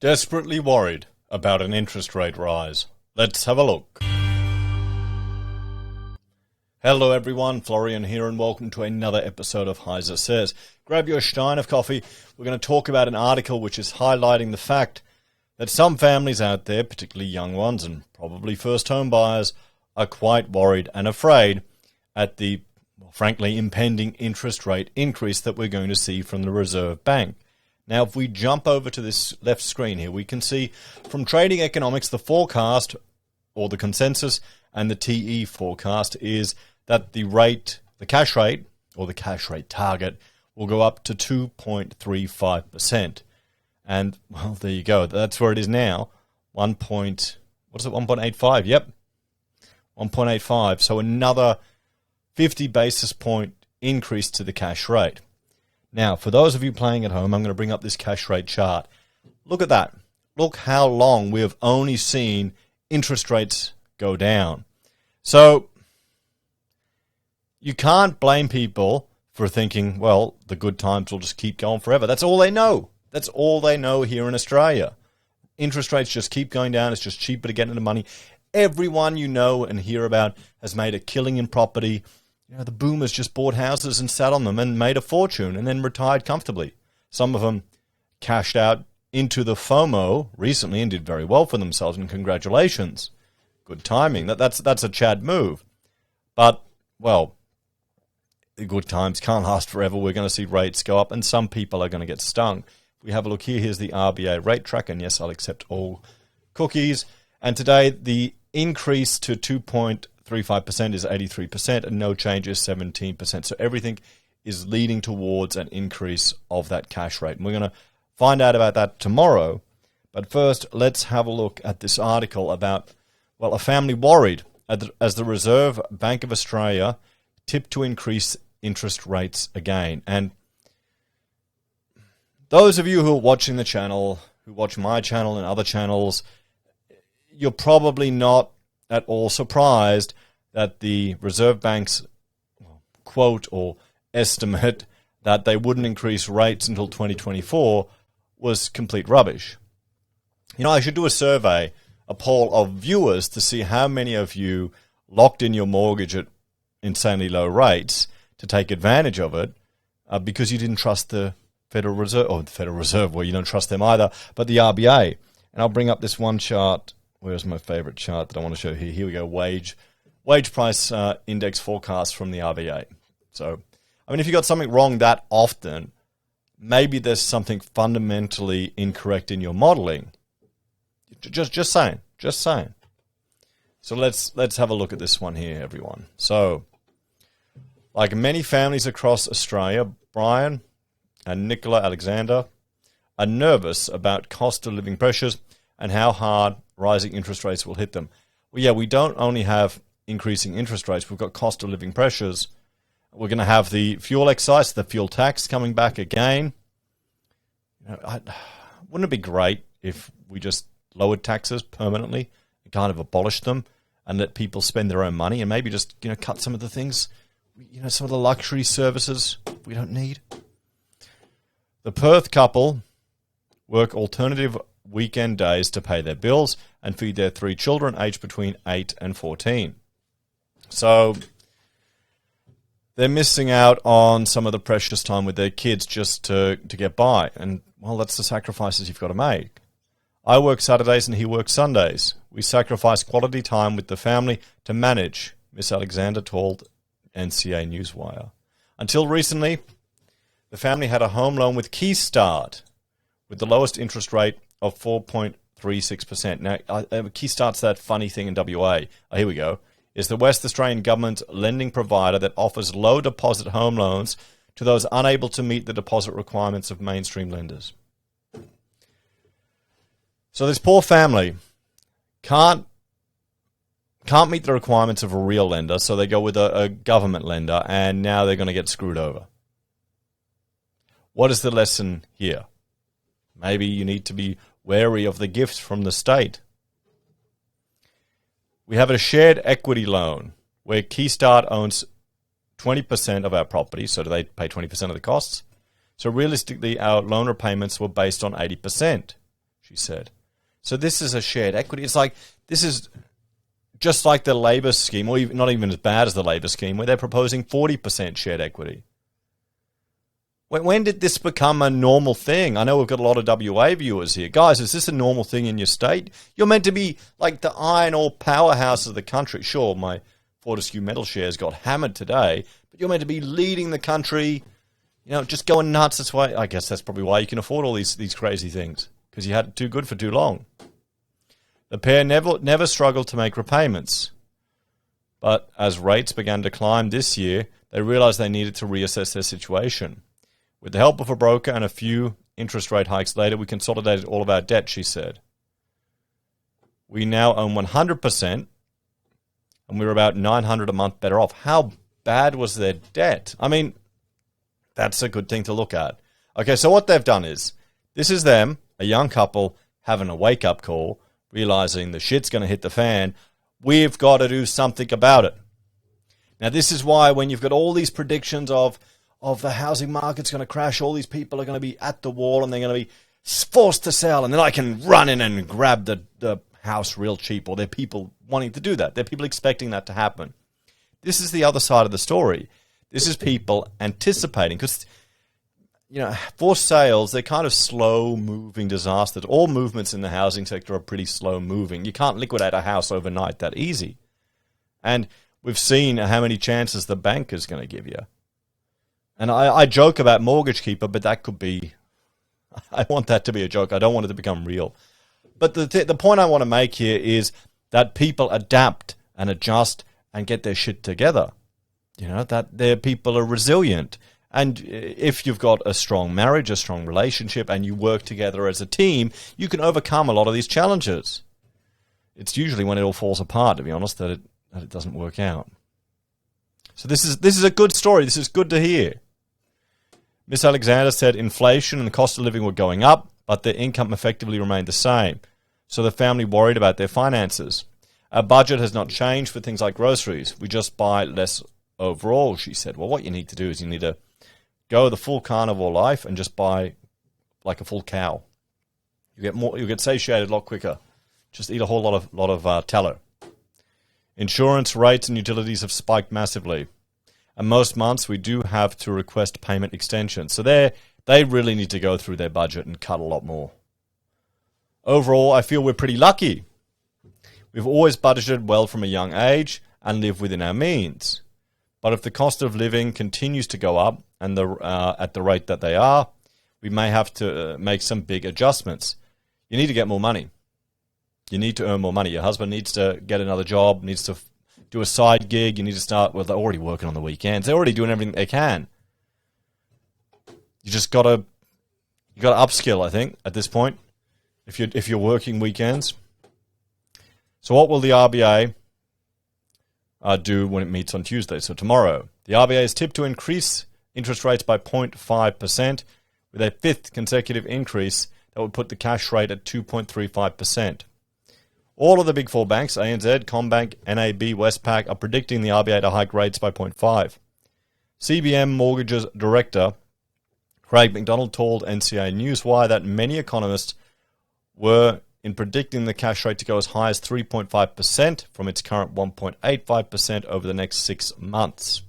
Desperately worried about an interest rate rise. Let's have a look. Hello everyone, Florian here and welcome to another episode of HeiseSays. Grab your stein of coffee. We're going to talk about an article which is highlighting the fact that some families out there, particularly young ones and probably first home buyers, are quite worried and afraid at the, frankly, impending interest rate increase that we're going to see from the Reserve Bank. Now, if we jump over to this left screen here, we can see from Trading Economics, the forecast or the consensus and the TE forecast is that the cash rate or the cash rate target will go up to 2.35%. And, well, there you go. That's where it is now. 1.85? Yep. 1.85. So another 50 basis point increase to the cash rate. Now, for those of you playing at home, I'm going to bring up this cash rate chart. Look at that. Look how long we have only seen interest rates go down. So you can't blame people for thinking, well, the good times will just keep going forever. That's all they know. That's all they know here in Australia. Interest rates just keep going down. It's just cheaper to get into money. Everyone you know and hear about has made a killing in property. You know, the boomers just bought houses and sat on them and made a fortune and then retired comfortably. Some of them cashed out into the FOMO recently and did very well for themselves, and congratulations. Good timing. That's a Chad move. But, well, the good times can't last forever. We're going to see rates go up and some people are going to get stung. If we have a look here, here's the RBA rate tracker, and yes, I'll accept all cookies. And today, the increase to 2.35% is 83%, and no change is 17%. So everything is leading towards an increase of that cash rate. And we're going to find out about that tomorrow. But first, let's have a look at this article about, well, a family worried as the Reserve Bank of Australia tipped to increase interest rates again. And those of you who are watching the channel, who watch my channel and other channels, you're probably not at all surprised that the Reserve Bank's quote or estimate that they wouldn't increase rates until 2024 was complete rubbish. You know, I should do a survey, a poll of viewers to see how many of you locked in your mortgage at insanely low rates to take advantage of it because you didn't trust the Federal Reserve, or the Federal Reserve, well, you don't trust them either, but the RBA. And I'll bring up this one chart. Where's my favorite chart that I want to show here? Here we go, wage price index forecast from the RBA. So, I mean, if you got something wrong that often, maybe there's something fundamentally incorrect in your modeling. Just saying. So let's have a look at this one here, everyone. So, like many families across Australia, Brian and Nicola Alexander are nervous about cost of living pressures and how hard rising interest rates will hit them. Well, yeah, we don't only have increasing interest rates, we've got cost of living pressures. We're going to have the fuel excise, the fuel tax coming back again. You know, wouldn't it be great if we just lowered taxes permanently and kind of abolished them and let people spend their own money and maybe just, you know, cut some of the things, you know, some of the luxury services we don't need? The Perth couple work alternative weekend days to pay their bills and feed their 3 children aged between 8 and 14. So they're missing out on some of the precious time with their kids just to get by. And, well, that's the sacrifices you've got to make. I work Saturdays and he works Sundays. We sacrifice quality time with the family to manage, Miss Alexander told NCA Newswire. Until recently, the family had a home loan with Keystart with the lowest interest rate of 4.36%. Now, Keystart's that funny thing in WA. Oh, here we go. Is the West Australian government's lending provider that offers low deposit home loans to those unable to meet the deposit requirements of mainstream lenders. So this poor family can't meet the requirements of a real lender, so they go with a government lender, and now they're going to get screwed over. What is the lesson here? Maybe you need to be wary of the gifts from the state. We have a shared equity loan where Keystart owns 20% of our property, so they pay 20% of the costs. So realistically, our loan repayments were based on 80%. she said. So this is a shared equity. It's like, this is just like the Labour scheme, or even, not even as bad as the Labour scheme, where they're proposing 40% shared equity. When did this become a normal thing? I know we've got a lot of WA viewers here. Guys, is this a normal thing in your state? You're meant to be like the iron ore powerhouse of the country. Sure, my Fortescue metal shares got hammered today, but you're meant to be leading the country, just going nuts. That's why, I guess that's probably why you can afford all these crazy things, because you had it too good for too long. The pair never struggled to make repayments, but as rates began to climb this year, they realized they needed to reassess their situation. With the help of a broker and a few interest rate hikes later, we consolidated all of our debt, she said. We now own 100%, and we're about $900 a month better off. How bad was their debt? I mean, that's a good thing to look at. Okay, so what they've done is, this is them, a young couple, having a wake-up call, realizing the shit's going to hit the fan. We've got to do something about it. Now, this is why when you've got all these predictions of the housing market's going to crash, all these people are going to be at the wall and they're going to be forced to sell, and then I can run in and grab the house real cheap, or there are people wanting to do that. There are people expecting that to happen. This is the other side of the story. This is people anticipating, because, for sales, they're kind of slow-moving disasters. All movements in the housing sector are pretty slow-moving. You can't liquidate a house overnight that easy. And we've seen how many chances the bank is going to give you. And I joke about Mortgage Keeper, but that could be... I want that to be a joke. I don't want it to become real. But the point I want to make here is that people adapt and adjust and get their shit together. That their people are resilient. And if you've got a strong marriage, a strong relationship, and you work together as a team, you can overcome a lot of these challenges. It's usually when it all falls apart, to be honest, that it doesn't work out. So this is a good story. This is good to hear. Miss Alexander said inflation and the cost of living were going up, but their income effectively remained the same. So the family worried about their finances. Our budget has not changed for things like groceries. We just buy less overall, she said. Well, what you need to do is you need to go the full carnivore life and just buy like a full cow. You'll get satiated a lot quicker. Just eat a whole lot of tallow. Insurance rates and utilities have spiked massively. And most months we do have to request payment extensions. So they really need to go through their budget and cut a lot more. Overall, I feel we're pretty lucky. We've always budgeted well from a young age and live within our means. But if the cost of living continues to go up and at the rate that they are, we may have to make some big adjustments. You need to get more money. You need to earn more money. Your husband needs to get another job, needs to do a side gig. You need to start, well, they're already working on the weekends. They're already doing everything they can. You just got to upskill, I think, at this point, if you're working weekends. So what will the RBA do when it meets on Tuesday? So tomorrow, the RBA is tipped to increase interest rates by 0.5%, with a fifth consecutive increase that would put the cash rate at 2.35%. All of the big four banks, ANZ, CommBank, NAB, Westpac, are predicting the RBA to hike rates by 0.5. CBM Mortgages Director Craig McDonald told NCA Newswire that many economists were in predicting the cash rate to go as high as 3.5% from its current 1.85% over the next 6 months.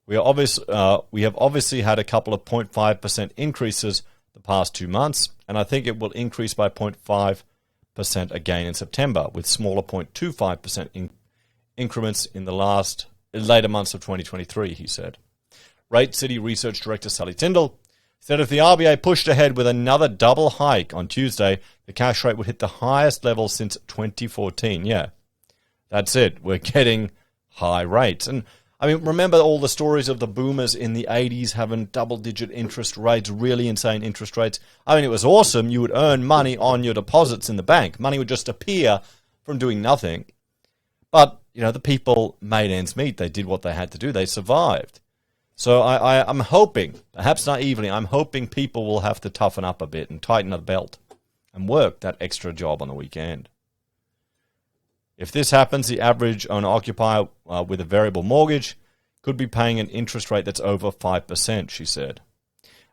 We have obviously had a couple of 0.5% increases the past 2 months, and I think it will increase by 0.5% again in September, with smaller 0.25% increments in the later months of 2023, he said. Rate City Research Director Sally Tyndall said if the RBA pushed ahead with another double hike on Tuesday, the cash rate would hit the highest level since 2014. Yeah, that's it. We're getting high rates. And I mean, remember all the stories of the boomers in the 80s having double-digit interest rates, really insane interest rates? I mean, it was awesome. You would earn money on your deposits in the bank. Money would just appear from doing nothing. But, the people made ends meet. They did what they had to do. They survived. So I'm hoping, perhaps naively, I'm hoping people will have to toughen up a bit and tighten the belt and work that extra job on the weekend. If this happens, the average owner-occupier with a variable mortgage could be paying an interest rate that's over 5%, she said.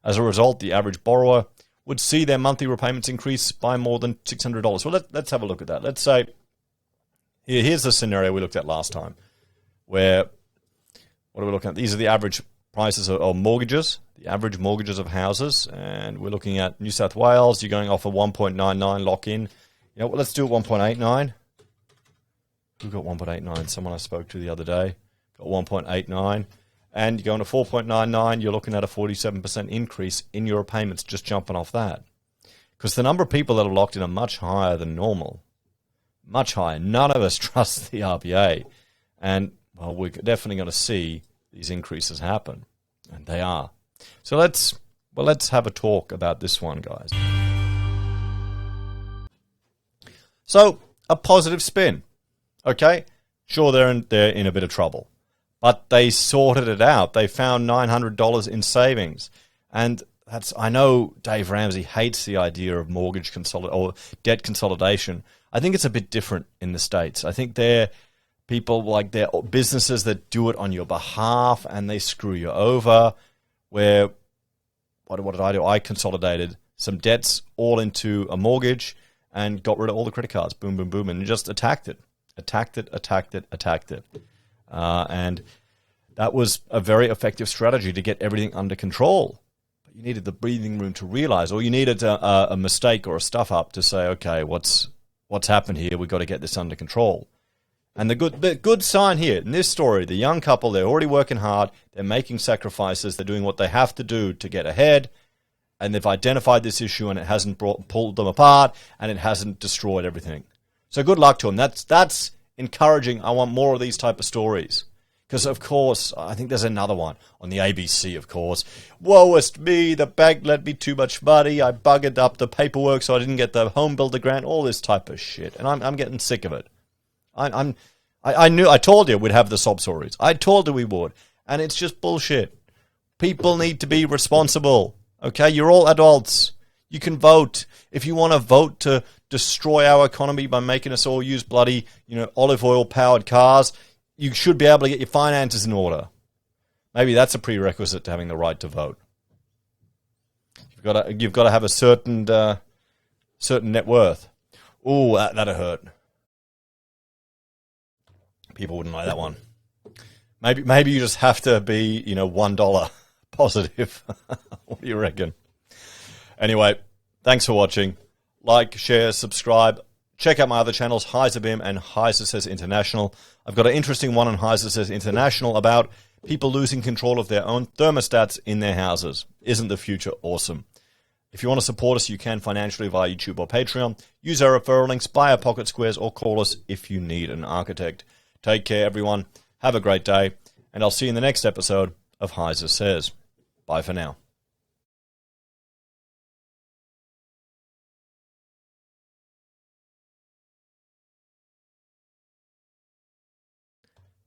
As a result, the average borrower would see their monthly repayments increase by more than $600. Well, let's have a look at that. Let's say, here's the scenario we looked at last time, where, what are we looking at? These are the average prices of mortgages, the average mortgages of houses, and we're looking at New South Wales. You're going off a 1.99 lock-in. You know, well, let's do it 1.89. We've got 1.89. Someone I spoke to the other day got 1.89. And you're going to 4.99, you're looking at a 47% increase in your payments just jumping off that. Because the number of people that are locked in are much higher than normal. Much higher. None of us trust the RBA. And, well, we're definitely going to see these increases happen. And they are. So let's have a talk about this one, guys. So, a positive spin. Okay? Sure, they're in a bit of trouble. But they sorted it out. They found $900 in savings. And I know Dave Ramsey hates the idea of mortgage or debt consolidation. I think it's a bit different in the States. I think they're people like they're businesses that do it on your behalf and they screw you over. Where, what did I do? I consolidated some debts all into a mortgage and got rid of all the credit cards. Boom, boom, boom. And just attacked it. And that was a very effective strategy to get everything under control. But you needed the breathing room to realize, or you needed a mistake or a stuff up to say, okay, what's happened here? We've got to get this under control. And the good sign here in this story, the young couple, they're already working hard. They're making sacrifices. They're doing what they have to do to get ahead. And they've identified this issue and it hasn't pulled them apart and it hasn't destroyed everything. So good luck to them. That's encouraging. I want more of these type of stories. Because, of course, I think there's another one on the ABC, of course. Woe is me, the bank lent me too much money. I buggered up the paperwork so I didn't get the home builder grant. All this type of shit. And I'm getting sick of it. I told you we'd have the sob stories. I told you we would. And it's just bullshit. People need to be responsible. Okay? You're all adults. You can vote. If you want to vote to destroy our economy by making us all use bloody, olive oil powered cars, you should be able to get your finances in order. Maybe that's a prerequisite to having the right to vote. You've got to have a certain net worth. Ooh, that'll hurt. People wouldn't like that one. Maybe you just have to be, $1 positive. What do you reckon? Anyway, thanks for watching. Like, share, subscribe. Check out my other channels, HeiseBim and HeiseSays International. I've got an interesting one on HeiseSays International about people losing control of their own thermostats in their houses. Isn't the future awesome? If you want to support us, you can financially via YouTube or Patreon. Use our referral links, buy our pocket squares, or call us if you need an architect. Take care, everyone. Have a great day, and I'll see you in the next episode of HeiseSays. Bye for now.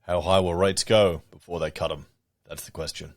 How high will rates go before they cut them? That's the question.